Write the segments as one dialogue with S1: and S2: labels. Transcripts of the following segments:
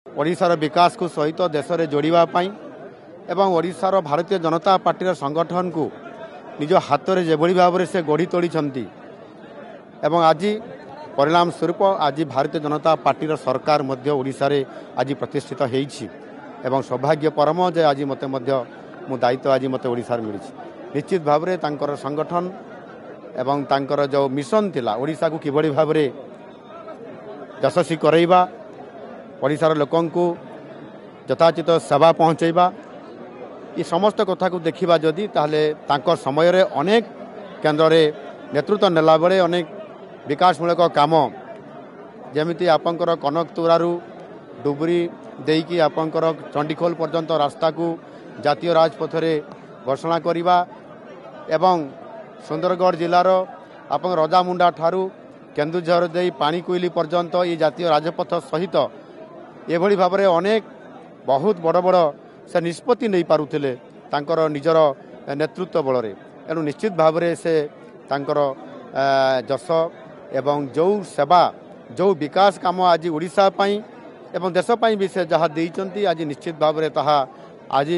S1: ओडिशार विकास को सहित देश में जोड़ापी एवं ओडिशार भारतीय जनता पार्टी संगठन को निज हाथ में जो भाव से गढ़ी तोड़ी आज परिणाम स्वरूप आज भारतीय जनता पार्टी सरकार ओडिशा रे आज प्रतिष्ठित होईछि एवं सौभाग्य परम जे आज मते मो दायित्व आज मते ओडिशा रे मिली। निश्चित भाव में तांकर संगठन एवं तांकर जो मिशन थिला ओडिशा को किभली भाव में यशस्वी करैबा ओडिशार लोकन को यथाचित सेवा पहुँचैबा ये समस्त कथा को देखा जदि ताहले तांकर समय रे अनेक केन्द्र रे नेतृत्व नेला बेले अनेक विकासमूलक काम जमीती आपंकर कनकतुरारू डुबरी देकी आपंकर चंडीखोल पर्यंत रास्ता को जातीय राजपथ रे घोषणा करिबा एवं सुंदरगढ़ जिलार आप रजामुंडा ठारू केन्दुझर दे पानी कोइली पर्यंत ये जातीय राजपथ सहित एभली भाव में अनेक बहुत बड़ बड़ से निष्पत्ति नहीं पारुथिले तांकर निजर नेतृत्व बल रे एणु निश्चित भाव में से तांकर जस एवं जो सेवा जो विकास काम आज ओडिशा पई एवं देश पई भी से जहाँ देइचंती आज निश्चित भाव में ताहा आज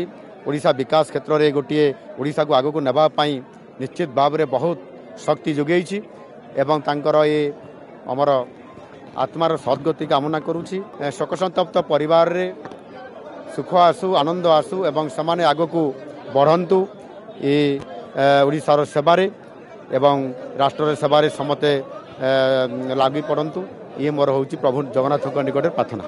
S1: ओडिशा विकास क्षेत्र में गोटे ओडिशा को आगक नेबा पई निश्चित भाव में बहुत शक्ति जोगेइछि एवं तांकर ये अमर आत्मार सद्गति कामना करुछि। शोकसंतप्त परिवार रे सुख आसु आनंद आसु एवं समाने आगकू बढ़ंतु ये ओडिशार सेवारे एवं राष्ट्र सेवारे समते लागी पड़ंतु ये मोर होउछि प्रभु जगन्नाथ निकट प्रार्थना।